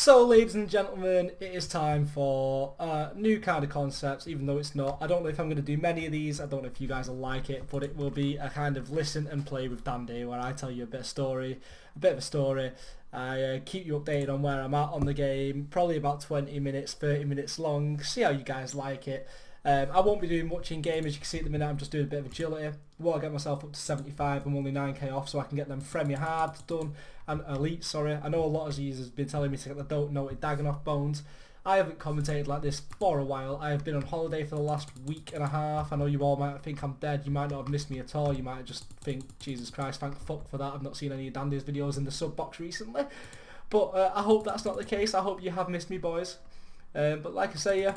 So, ladies and gentlemen, it is time for a new kind of concepts, even though it's not. I don't know if I'm going to do many of these. I don't know if you guys will like it, but it will be a kind of listen and play with Dandeh, where I tell you a bit of a story. I keep you updated on where I'm at on the game, probably about 20 minutes, 30 minutes long. See how you guys like it. I won't be doing much in game, as you can see at the minute. I'm just doing a bit of agility. I want to get myself up to 75. I'm only 9k off, so I can get them Premier Hard done and Elite. Sorry, I know a lot of you have been telling me to get the Don't Noted Dagenham bones. I haven't commentated like this for a while. I have been on holiday for the last week and a half. I know you all might think I'm dead. You might not have missed me at all. You might just think, Jesus Christ, thank fuck for that. I've not seen any of Dandeh's videos in the sub box recently. But I hope that's not the case. I hope you have missed me, boys. But like I say, yeah,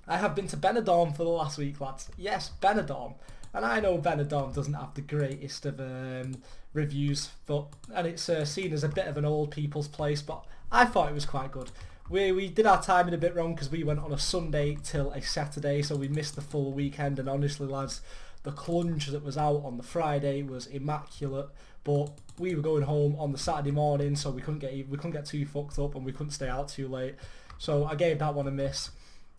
I have been to Benidorm for the last week, lads. Yes, Benidorm. And I know Benidorm doesn't have the greatest of reviews, and it's seen as a bit of an old people's place, but I thought it was quite good. We did our timing a bit wrong because we went on a Sunday till a Saturday, so we missed the full weekend. And honestly, lads, the clunge that was out on the Friday was immaculate. But we were going home on the Saturday morning, so we couldn't get too fucked up, and we couldn't stay out too late. So I gave that one a miss.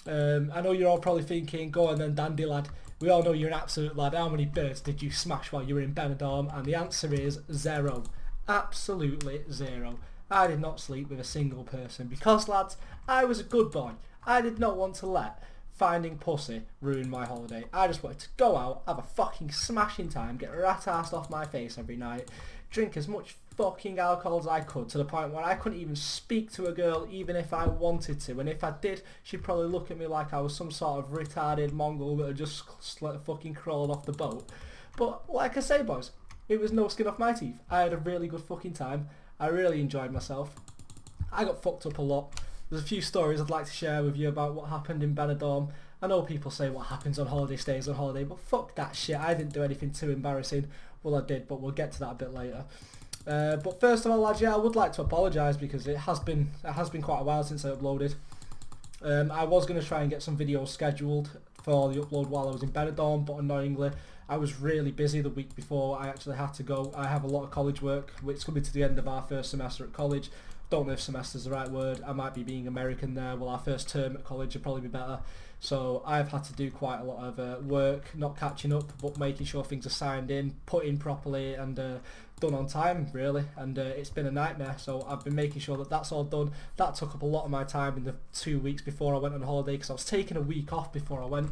I know you're all probably thinking, go on then, Dandeh lad. We all know you're an absolute lad. How many birds did you smash while you were in Benidorm? And the answer is 0. Absolutely 0. I did not sleep with a single person because, lads, I was a good boy. I did not want to let finding pussy ruin my holiday. I just wanted to go out, have a fucking smashing time, get rat-assed off my face every night, drink as much fucking alcohol as I could, to the point where I couldn't even speak to a girl even if I wanted to. And if I did, she'd probably look at me like I was some sort of retarded Mongol that had just fucking crawled off the boat. But like I say, boys, it was no skin off my teeth. I had a really good fucking time. I really enjoyed myself. I got fucked up a lot. There's a few stories I'd like to share with you about what happened in Benidorm. I know people say what happens on holiday stays on holiday, but fuck that shit. I didn't do anything too embarrassing. Well, I did, but we'll get to that a bit later. But first of all, lads, yeah, I would like to apologise because it has been quite a while since I uploaded. I was going to try and get some videos scheduled for the upload while I was in Benidorm, but annoyingly, I was really busy the week before I actually had to go. I have a lot of college work, which is coming to the end of our first semester at college. Don't know if semester is the right word. I might be being American there. Well, our first term at college would probably be better. So I've had to do quite a lot of work, not catching up, but making sure things are signed in, put in properly, and done on time, really. And it's been a nightmare. So I've been making sure that that's all done. That took up a lot of my time in the 2 weeks before I went on holiday, because I was taking a week off before I went.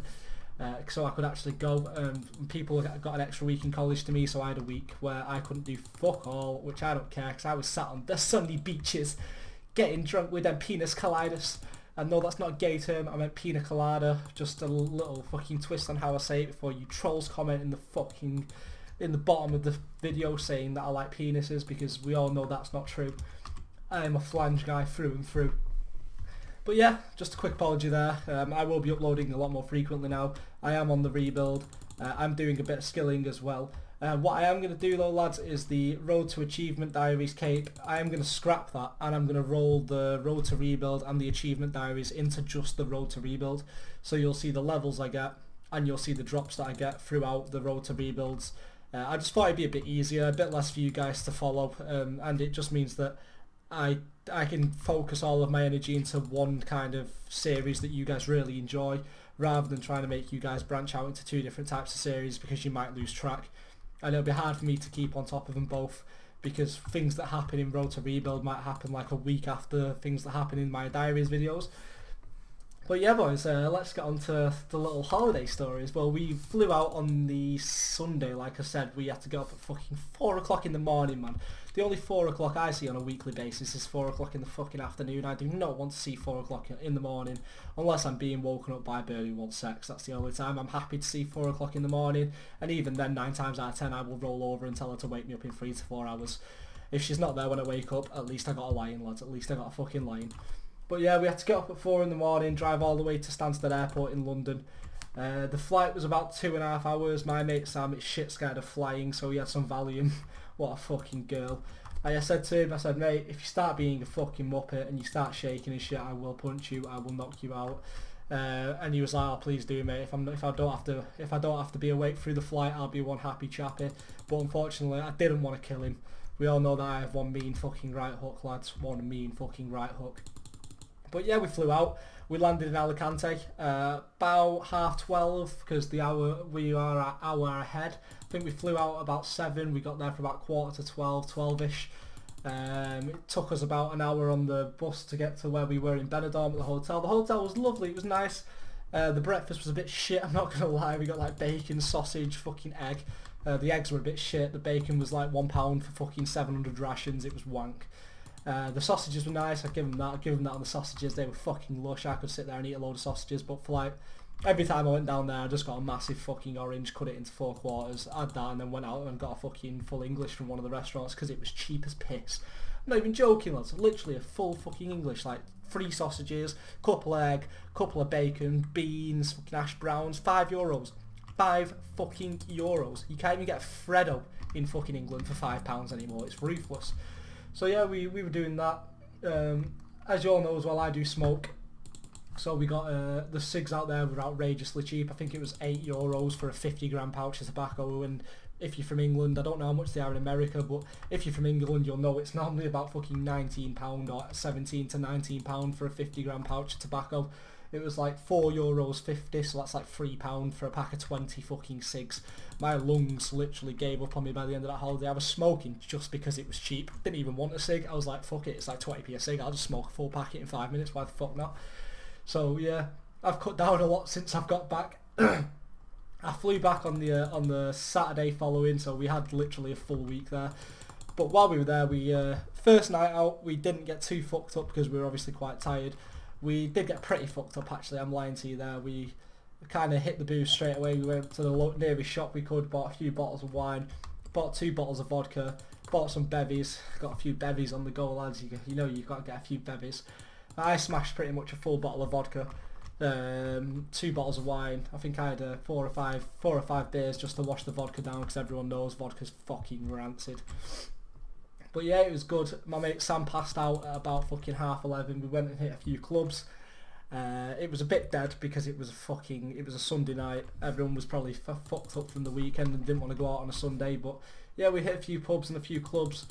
So I could actually go. People got an extra week in college to me, so I had a week where I couldn't do fuck all, which I don't care, because I was sat on the sunny beaches getting drunk with them penis colitis. And no, that's not a gay term, I meant pina colada. Just a little fucking twist on how I say it before you trolls comment in the bottom of the video saying that I like penises, because we all know that's not true. I am a flange guy through and through. But yeah, just a quick apology there. I will be uploading a lot more frequently now. I am on the rebuild. I'm doing a bit of skilling as well. What I am going to do though, lads, is the Road to Achievement Diaries cape. I am going to scrap that, and I'm going to roll the Road to Rebuild and the Achievement Diaries into just the Road to Rebuild. So you'll see the levels I get, and you'll see the drops that I get throughout the Road to Rebuilds. I just thought it'd be a bit easier, a bit less for you guys to follow, and it just means that I can focus all of my energy into one kind of series that you guys really enjoy, rather than trying to make you guys branch out into 2 different types of series, because you might lose track. And it'll be hard for me to keep on top of them both, because things that happen in Road to Rebuild might happen like a week after things that happen in my diaries videos. But yeah, boys, let's get on to the little holiday stories. Well, we flew out on the Sunday, like I said. We had to get up at fucking 4 o'clock in the morning, man. The only 4 o'clock I see on a weekly basis is 4 o'clock in the fucking afternoon. I do not want to see 4 o'clock in the morning unless I'm being woken up by a bird who wants sex. That's the only time I'm happy to see 4 o'clock in the morning. And even then, 9 times out of 10, I will roll over and tell her to wake me up in 3 to 4 hours. If she's not there when I wake up, at least I got a line, lads. At least I got a fucking line. But yeah, we had to get up at 4 in the morning, drive all the way to Stansted Airport in London. The flight was about 2.5 hours. My mate Sam is shit scared of flying, so he had some Valium. What a fucking girl. I said to him, I said, mate, if you start being a fucking muppet and you start shaking and shit, I will punch you, I will knock you out. And he was like, oh, please do, mate. If I don't have to be awake through the flight, I'll be one happy chappy. But unfortunately, I didn't want to kill him. We all know that I have one mean fucking right hook, lads. One mean fucking right hook. But yeah, we flew out. We landed in Alicante about 12:30 because we are an hour ahead. I think we flew out about 7. We got there for about 11:45, 12ish. It took us about an hour on the bus to get to where we were in Benidorm at the hotel. The hotel was lovely. It was nice. The breakfast was a bit shit. I'm not gonna lie. We got like bacon, sausage, fucking egg. The eggs were a bit shit. The bacon was like £1 for fucking 700 rations. It was wank. The sausages were nice. I'd give them that. I'd give them that on the sausages. They were fucking lush. I could sit there and eat a load of sausages. But for like every time I went down there, I just got a massive fucking orange, cut it into 4 quarters, had that, and then went out and got a fucking full English from one of the restaurants because it was cheap as piss. I'm not even joking, lads. Literally a full fucking English, like 3 sausages, couple egg, couple of bacon, beans, fucking hash browns, €5. 5 fucking euros. You can't even get a Freddo in fucking England for £5 anymore. It's ruthless. So yeah, we were doing that. As you all know as well, I do smoke. So we got the cigs out there were outrageously cheap. I think it was €8 for a 50-gram pouch of tobacco. And if you're from England, I don't know how much they are in America, but if you're from England, you'll know it's normally about fucking £19 or 17 to £19 for a 50-gram pouch of tobacco. It was like €4.50, so that's like £3 for a pack of 20 fucking cigs. My lungs literally gave up on me by the end of that holiday. I was smoking just because it was cheap. Didn't even want a cig. I was like, fuck it, it's like 20p a cig. I'll just smoke a full packet in 5 minutes. Why the fuck not? So yeah, I've cut down a lot since I've got back. I flew back on the Saturday following, so we had literally a full week there. But while we were there, we first night out, we didn't get too fucked up because we were obviously quite tired. We did get pretty fucked up actually, I'm lying to you there. We kind of hit the booze straight away. We went to the nearest shop we could, bought a few bottles of wine, bought 2 bottles of vodka, bought some bevies, got a few bevies on the go, lads. You know you've got to get a few bevies. I smashed pretty much a full bottle of vodka, 2 bottles of wine. I think I had 4 or 5 beers just to wash the vodka down because everyone knows vodka's fucking rancid. But yeah, it was good. My mate Sam passed out at about fucking 11:30. We went and hit a few clubs. It was a bit dead because it was a Sunday night. Everyone was probably fucked up from the weekend and didn't want to go out on a Sunday. But yeah, we hit a few pubs and a few clubs.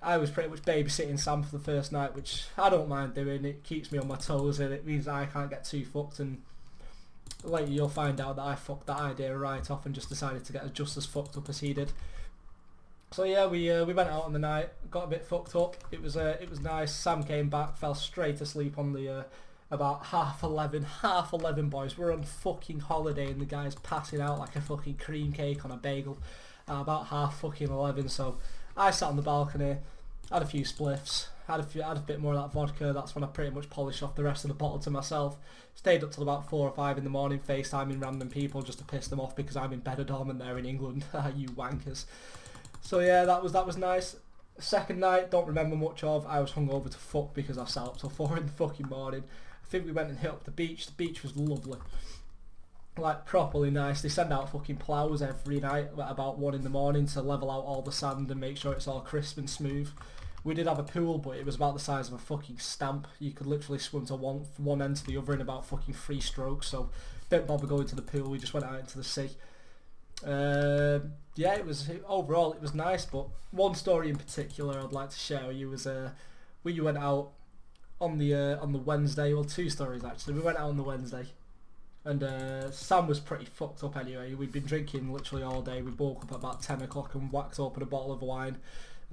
I was pretty much babysitting Sam for the first night, which I don't mind doing. It keeps me on my toes and it means I can't get too fucked. And later you'll find out that I fucked that idea right off and just decided to get just as fucked up as he did. So yeah, we went out on the night, got a bit fucked up. It was nice. Sam came back, fell straight asleep on the about 11:30 boys. We're on fucking holiday and the guy's passing out like a fucking cream cake on a bagel at about 11:30. So I sat on the balcony, had a few spliffs, had a bit more of that vodka. That's when I pretty much polished off the rest of the bottle to myself. Stayed up till about 4 or 5 in the morning, FaceTiming random people just to piss them off because I'm in Benidorm and they're in England. You wankers. So yeah, that was nice. Second night, don't remember much of. I was hungover to fuck because I sat up till 4 in the fucking morning. I think we went and hit up the beach. The beach was lovely. Like properly nice. They send out fucking plows every night at about 1 in the morning to level out all the sand and make sure it's all crisp and smooth. We did have a pool, but it was about the size of a fucking stamp. You could literally swim to one end to the other in about fucking 3 strokes. So didn't bother going to the pool. We just went out into the sea. Yeah, overall it was nice, but one story in particular I'd like to share with you was we went out on the Wednesday. Well, 2 stories actually. We went out on the Wednesday, and Sam was pretty fucked up anyway. We'd been drinking literally all day. We woke up at about 10 o'clock and whacked open a bottle of wine,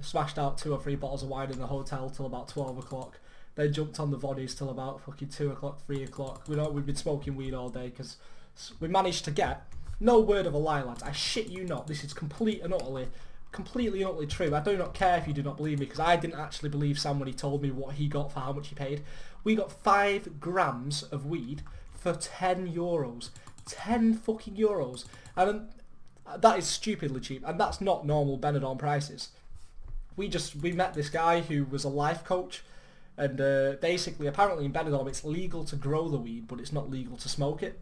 smashed out 2 or 3 bottles of wine in the hotel till about 12 o'clock. Then jumped on the voddies till about fucking 2 o'clock, 3 o'clock. We'd been smoking weed all day because we managed to get. No word of a lie, lads. I shit you not. This is completely and utterly true. I do not care if you do not believe me because I didn't actually believe Sam when he told me what he got for how much he paid. We got 5 grams of weed for €10. 10 fucking euros. And that is stupidly cheap. And that's not normal Benidorm prices. We met this guy who was a life coach. And basically, apparently in Benidorm it's legal to grow the weed, but it's not legal to smoke it.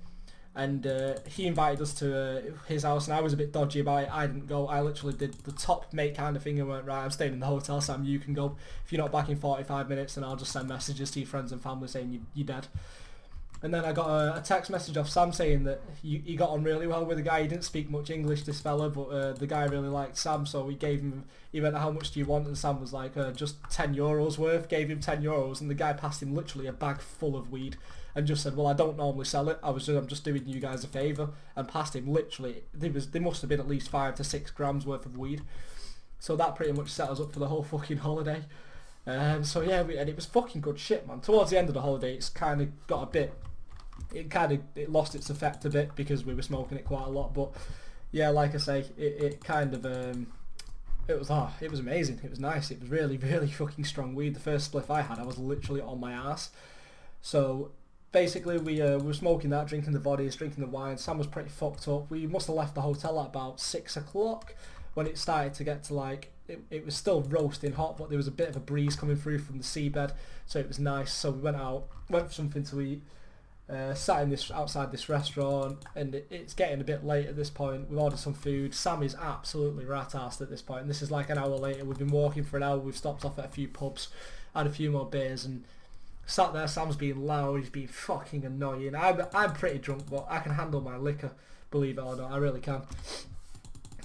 And he invited us to his house, and I was a bit dodgy about it. I didn't go. I literally did the top mate kind of thing and went, right, I'm staying in the hotel, Sam, you can go. If you're not back in 45 minutes, then I'll just send messages to your friends and family saying you're dead. And then I got a text message off Sam saying that he got on really well with the guy. He didn't speak much English, this fella, but the guy really liked Sam, so he went, how much do you want? And Sam was like, just €10 worth, gave him €10, and the guy passed him literally a bag full of weed and just said, well, I don't normally sell it, I'm just doing you guys a favour, and passed him literally, there must have been at least 5 to 6 grams worth of weed. So that pretty much set us up for the whole fucking holiday. So yeah, and it was fucking good shit, man. Towards the end of the holiday, it's kind of got a bit, it lost its effect a bit because we were smoking it quite a lot. But yeah, like I say, it was amazing. It was nice. It was really, really fucking strong weed. The first spliff I had, I was literally on my ass. So basically, we were smoking that, drinking the vodkas, drinking the wine. Sam was pretty fucked up. We must have left the hotel at about 6 o'clock when it started to get to like, it was still roasting hot, but there was a bit of a breeze coming through from the seabed, so it was nice. So we went for something to eat, sat outside this restaurant, and it's getting a bit late at this point. We've ordered some food. Sam is absolutely rat-assed at this point, and this is like an hour later. We've been walking for an hour. We've stopped off at a few pubs, had a few more beers, and sat there. Sam's being loud. He's being fucking annoying. I'm pretty drunk, but I can handle my liquor, believe it or not. I really can.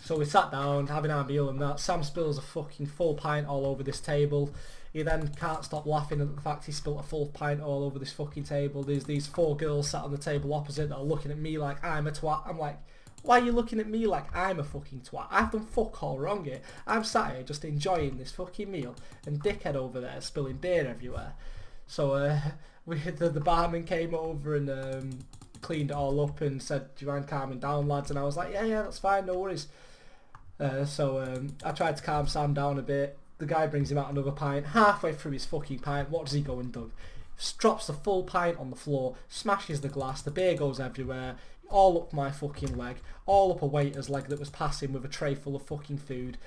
So we sat down, having our meal and that. Sam spills a fucking full pint all over this table. He then can't stop laughing at the fact he spilled a full pint all over this fucking table. There's these 4 girls sat on the table opposite that are looking at me like I'm a twat. I'm like, why are you looking at me like I'm a fucking twat? I've done fuck all wrong here. I'm sat here just enjoying this fucking meal, and dickhead over there spilling beer everywhere. So the barman came over and cleaned it all up and said, do you mind calming down, lads? And I was like, yeah, that's fine, no worries. So I tried to calm Sam down a bit. The guy brings him out another pint. Halfway through his fucking pint, what does he go and do? Drops the full pint on the floor, smashes the glass, the beer goes everywhere, all up my fucking leg, all up a waiter's leg that was passing with a tray full of fucking food.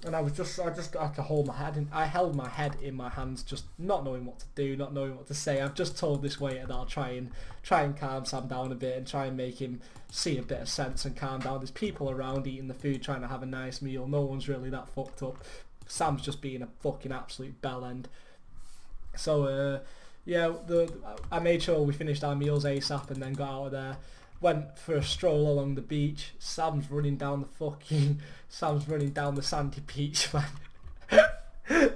And I just had to hold my head, and I held my head in my hands, just not knowing what to do, not knowing what to say. I've just told this waiter that I'll try and calm Sam down a bit and try and make him see a bit of sense and calm down. There's people around eating the food, trying to have a nice meal. No one's really that fucked up. Sam's just being a fucking absolute bellend. So yeah, I made sure we finished our meals ASAP and then got out of there. Went for a stroll along the beach. Sam's running down the sandy beach, man.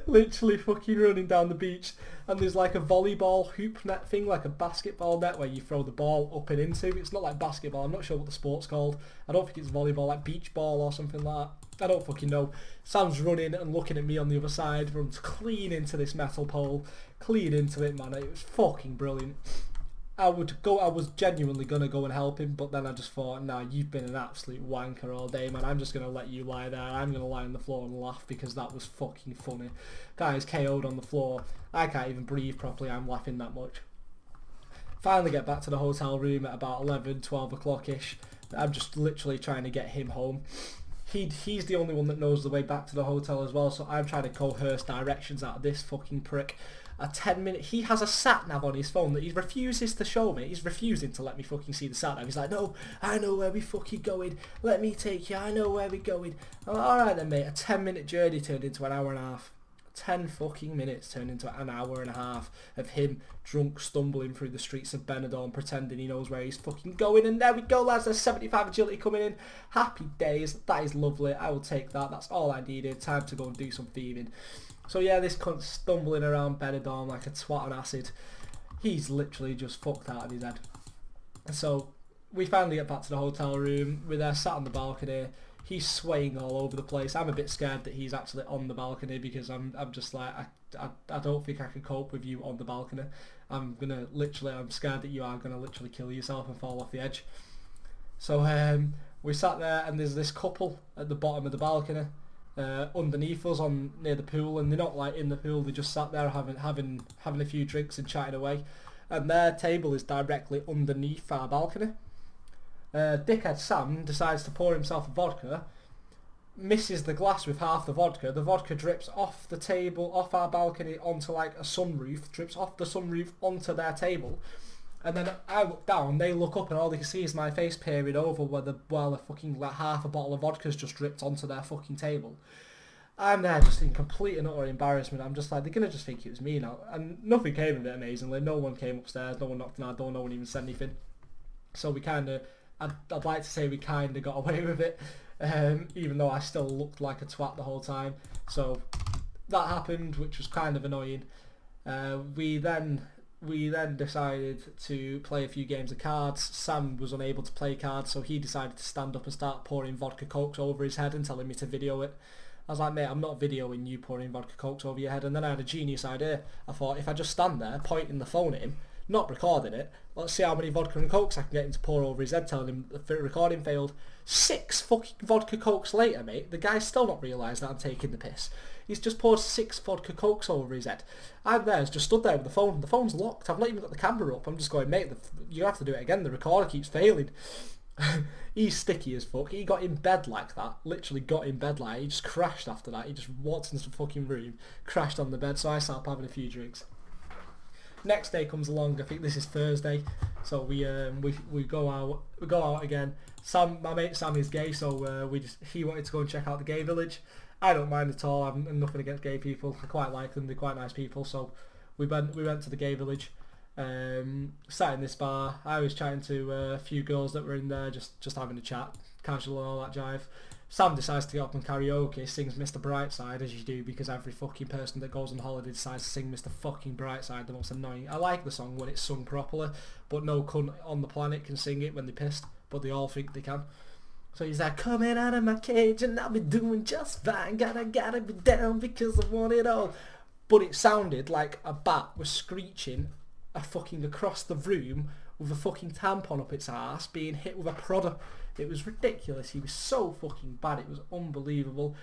Literally fucking running down the beach. And there's like a volleyball hoop net thing, like a basketball net where you throw the ball up and into. It's not like basketball. I'm not sure what the sport's called. I don't think it's volleyball, like beach ball or something like that. I don't fucking know. Sam's running and looking at me on the other side. Runs clean into this metal pole. Clean into it, man. It was fucking brilliant. I was genuinely going to go and help him, but then I just thought, nah, you've been an absolute wanker all day, man. I'm just going to let you lie there. I'm going to lie on the floor and laugh because that was fucking funny. Guy's KO'd on the floor. I can't even breathe properly. I'm laughing that much. Finally get back to the hotel room at about 11, 12 o'clock-ish. I'm just literally trying to get him home. He's the only one that knows the way back to the hotel as well, so I'm trying to coerce directions out of this fucking prick. A 10-minute... He has a sat-nav on his phone that he refuses to show me. He's refusing to let me fucking see the sat-nav. He's like, no, I know where we fucking going. Let me take you. I know where we going. I'm like, alright then, mate. A 10-minute journey turned into an hour and a half. 10 fucking minutes turned into an hour and a half of him drunk, stumbling through the streets of Benidorm, pretending he knows where he's fucking going. And there we go, lads. There's 75 agility coming in. Happy days. That is lovely. I will take that. That's all I needed. Time to go and do some thieving. So yeah, this cunt's stumbling around Benidorm like a twat on acid. He's literally just fucked out of his head. So we finally get back to the hotel room. We're there sat on the balcony. He's swaying all over the place. I'm a bit scared that he's actually on the balcony because I'm just like, I don't think I can cope with you on the balcony. I'm scared that you are gonna literally kill yourself and fall off the edge. So we sat there and there's this couple at the bottom of the balcony. Underneath us near the pool, and they're not like in the pool, they just sat there having a few drinks and chatting away, and their table is directly underneath our balcony. Dickhead Sam decides to pour himself a vodka, misses the glass with half the vodka drips off the table, off our balcony onto like a sunroof, drips off the sunroof onto their table. And then I look down, they look up, and all they can see is my face peering over while the fucking like half a bottle of vodka's just dripped onto their fucking table. I'm there just in complete and utter embarrassment. I'm just like, they're going to just think it was me now. And nothing came of it, amazingly. No one came upstairs, no one knocked on our door, no one even said anything. So we kind of, I'd like to say we kind of got away with it, even though I still looked like a twat the whole time. So that happened, which was kind of annoying. We then decided to play a few games of cards. Sam was unable to play cards, so he decided to stand up and start pouring vodka cokes over his head and telling me to video it. I was like, mate, I'm not videoing you pouring vodka cokes over your head. And then I had a genius idea. I thought, if I just stand there pointing the phone at him, not recording it, let's see how many vodka and cokes I can get him to pour over his head, telling him the recording failed. 6 fucking vodka cokes later, mate, the guy's still not realised that I'm taking the piss. He's just poured 6 vodka cokes over his head. I'm there, just stood there with the phone. The phone's locked. I've not even got the camera up. I'm just going, mate, you have to do it again. The recorder keeps failing. He's sticky as fuck. He got in bed like that. Literally got in bed like that. He just crashed after that. He just walked into the fucking room, crashed on the bed. So I sat up having a few drinks. Next day comes along. I think this is Thursday. So we go out. We go out again. My mate Sam is gay, so he wanted to go and check out the gay village. I don't mind at all. I've nothing against gay people. I quite like them. They're quite nice people. So we went to the gay village. Sat in this bar. I was chatting to a few girls that were in there, just having a chat, casual and all that jive. Sam decides to get up and karaoke, sings Mr. Brightside, as you do, because every fucking person that goes on holiday decides to sing Mr. fucking Brightside, the most annoying. I like the song when it's sung properly, but no cunt on the planet can sing it when they're pissed, but they all think they can. So he's like, coming out of my cage and I'll be doing just fine, gotta be down because I want it all. But it sounded like a bat was screeching fucking across the room with a fucking tampon up its arse being hit with a prodder. It was ridiculous. He was so fucking bad. It was unbelievable.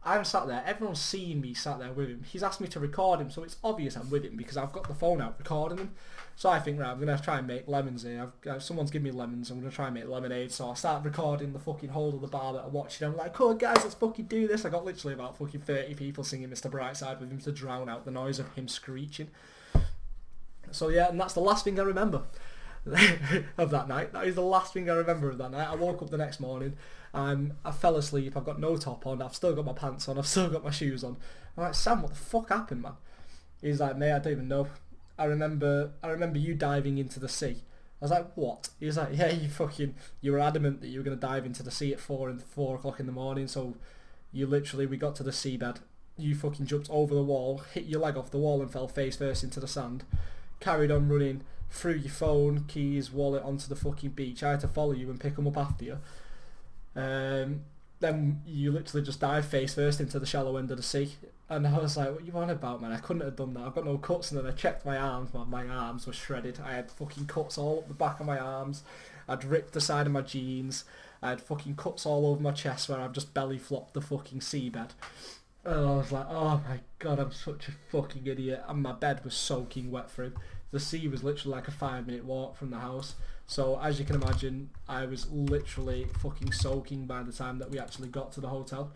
I'm sat there. Everyone's seeing me sat there with him. He's asked me to record him, so it's obvious I'm with him because I've got the phone out recording him. So I think, right, I'm going to try and make lemons here. Someone's given me lemons. I'm going to try and make lemonade. So I start recording the fucking whole of the bar that I'm watching. I'm like, oh guys, let's fucking do this. I got literally about fucking 30 people singing Mr. Brightside with him to drown out the noise of him screeching. So yeah, and that's the last thing I remember of that night. That is the last thing I remember of that night. I woke up the next morning, I fell asleep, I've got no top on, I've still got my pants on, I've still got my shoes on. I'm like, Sam, what the fuck happened, man? He's like, mate, I don't even know. I remember you diving into the sea. I was like, what? He's like, yeah, you were adamant that you were going to dive into the sea at 4 o'clock in the morning, so we got to the seabed, you fucking jumped over the wall, hit your leg off the wall and fell face first into the sand. Carried on running, threw your phone, keys, wallet onto the fucking beach. I had to follow you and pick them up after you. Then you literally just dived face first into the shallow end of the sea. And I was like, what are you on about, man? I couldn't have done that. I've got no cuts. And then I checked my arms. My arms were shredded. I had fucking cuts all up the back of my arms. I'd ripped the side of my jeans. I had fucking cuts all over my chest where I've just belly flopped the fucking seabed. And I was like, oh my god, I'm such a fucking idiot. And my bed was soaking wet through. The sea was literally like a 5-minute walk from the house. So as you can imagine, I was literally fucking soaking by the time that we actually got to the hotel.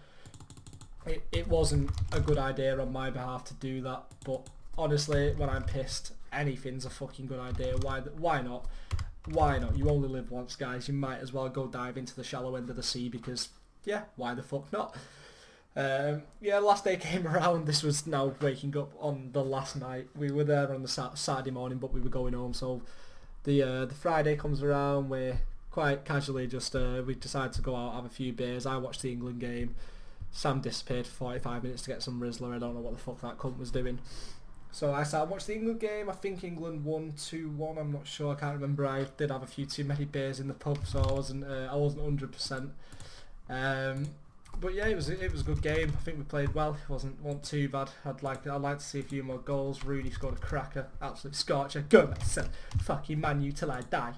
It wasn't a good idea on my behalf to do that, but honestly, when I'm pissed, anything's a fucking good idea. Why not? Why not? You only live once, guys. You might as well go dive into the shallow end of the sea because, yeah, why the fuck not? Yeah, last day came around. This was now waking up on the last night. We were there on the Saturday morning, but we were going home. So the Friday comes around. We're quite casually just we decided to go out, have a few beers. I watched the England game. Sam disappeared for 45 minutes to get some Rizzler. I don't know what the fuck that cunt was doing. So I started watching the England game. I think England won 2-1. I'm not sure. I can't remember. I did have a few too many beers in the pub, so I wasn't 100%. But yeah, it was a good game. I think we played well. It wasn't too bad. I'd like to see a few more goals. Rudy scored a cracker, absolute scorcher. Go Messi, fucking Man U till I die.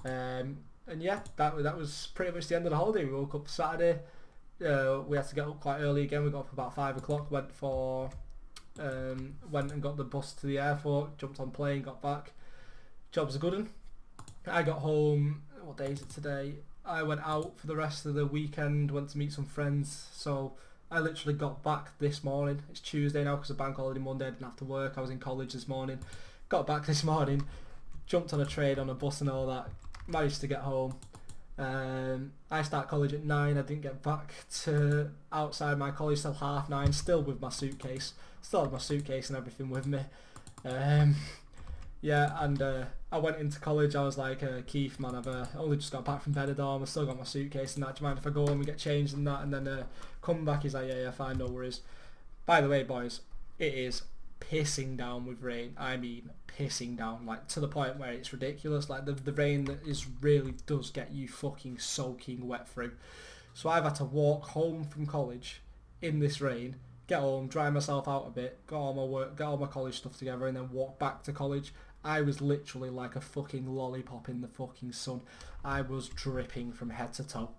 And yeah, that was pretty much the end of the holiday. We woke up Saturday. We had to get up quite early again. We got up about 5 o'clock. Went and got the bus to the airport. Jumped on plane, got back. Job's a good one. I got home. What day is it today? I went out for the rest of the weekend, went to meet some friends, so I literally got back this morning. It's Tuesday now because of bank holiday Monday. I didn't have to work. I was in college this morning. Got back this morning, jumped on a train, on a bus and all that, managed to get home, I start college at 9. I didn't get back to outside my college till 9:30, still with my suitcase. Still had my suitcase and everything with me. Yeah, and I went into college. I was like, Keith, man, I've only just got back from Benidorm. I still got my suitcase and that. Do you mind if I go home and get changed and that? And then come back, he's like, yeah, fine, no worries. By the way, boys, it is pissing down with rain. I mean, pissing down, like to the point where it's ridiculous. Like the rain that is really does get you fucking soaking wet through. So I've had to walk home from college in this rain, get home, dry myself out a bit, got all my work, got all my college stuff together, and then walk back to college. I was literally like a fucking lollipop in the fucking sun. I was dripping from head to toe.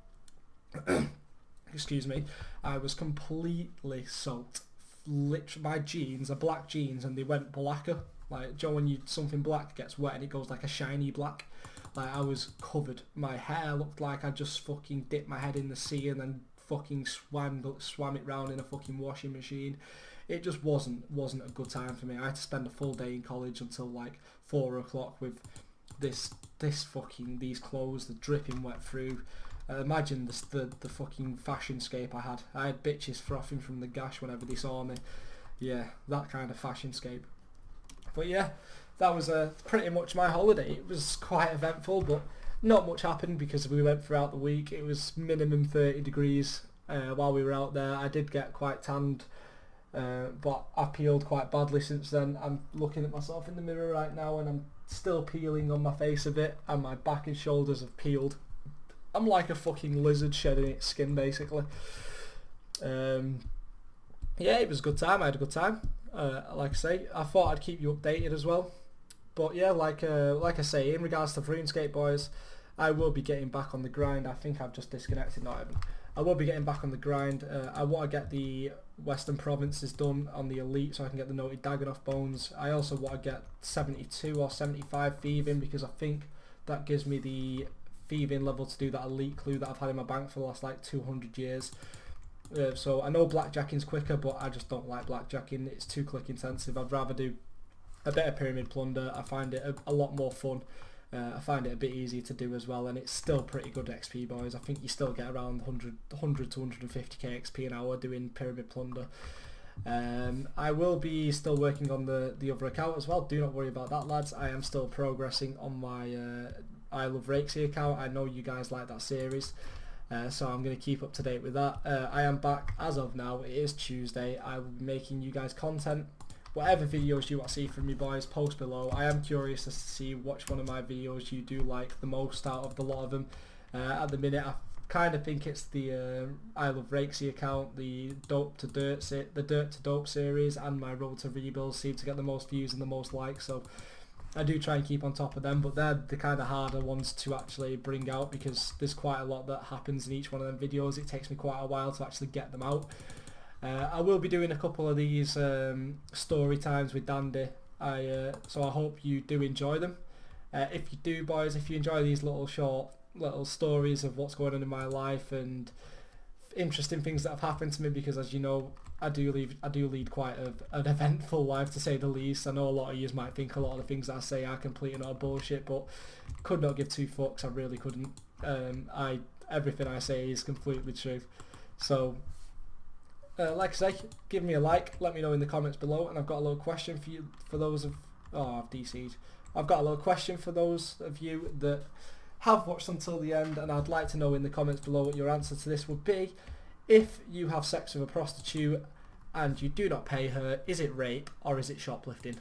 Excuse me. I was completely soaked. Literally, my jeans are black jeans and they went blacker. Like, Joe, when something black gets wet and it goes like a shiny black. Like, I was covered. My hair looked like I just fucking dipped my head in the sea and then fucking swam it round in a fucking washing machine. It just wasn't a good time for me. I had to spend a full day in college until like 4 o'clock with these clothes, the dripping wet through. Imagine the fucking fashion scape I had. I had bitches frothing from the gash whenever they saw me. Yeah, that kind of fashion scape. But yeah, that was pretty much my holiday. It was quite eventful, but not much happened because we went throughout the week. It was minimum 30 degrees while we were out there. I did get quite tanned, but I peeled quite badly since then. I'm looking at myself in the mirror right now and I'm still peeling on my face a bit, and my back and shoulders have peeled. I'm like a fucking lizard shedding its skin, basically. Yeah, it was a good time. I had a good time. Like I say, I thought I'd keep you updated as well. But yeah, like I say, in regards to RuneScape, boys, I will be getting back on the grind. I think I've just disconnected. No, I haven't. I will be getting back on the grind. I want to get the Western Provinces done on the Elite so I can get the noted Dagonoff bones. I also want to get 72 or 75 thieving because I think that gives me the thieving level to do that Elite clue that I've had in my bank for the last like 200 years. So I know blackjacking's quicker, but I just don't like blackjacking. It's too click intensive. I'd rather do a bit of pyramid plunder. I find it a lot more fun. I find it a bit easier to do as well, and it's still pretty good XP, boys. I think you still get around 100 to 150k XP an hour doing pyramid plunder. I will be still working on the other account as well. Do not worry about that, lads. I am still progressing on my I Love Rakesy account. I know you guys like that series. So I'm going to keep up to date with that. I am back as of now. It is Tuesday. I will be making you guys content. Whatever videos you want to see from me, boys, post below. I am curious as to see which one of my videos you do like the most out of the lot of them. At the minute, I kind of think it's the I Love Rakesy account, the Dirt to Dope series, and my Road to Rebuild seem to get the most views and the most likes. So I do try and keep on top of them, but they're the kind of harder ones to actually bring out because there's quite a lot that happens in each one of them videos. It takes me quite a while to actually get them out. I will be doing a couple of these story times with Dandeh, so I hope you do enjoy them. If you do, boys, if you enjoy these little stories of what's going on in my life and interesting things that have happened to me, because as you know, I do lead quite an eventful life, to say the least. I know a lot of you might think a lot of the things that I say are complete and utter bullshit, but could not give two fucks. I really couldn't. Everything I say is completely true. So like I say, give me a like, let me know in the comments below, and I've got a little question for you, for those of I've DC'd. I've got a little question for those of you that have watched until the end, and I'd like to know in the comments below what your answer to this would be. If you have sex with a prostitute and you do not pay her, is it rape or is it shoplifting?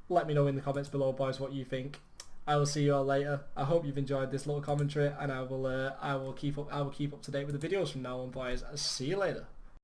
Let me know in the comments below, boys, what you think. I will see you all later. I hope you've enjoyed this little commentary, and I will keep up to date with the videos from now on, boys. See you later.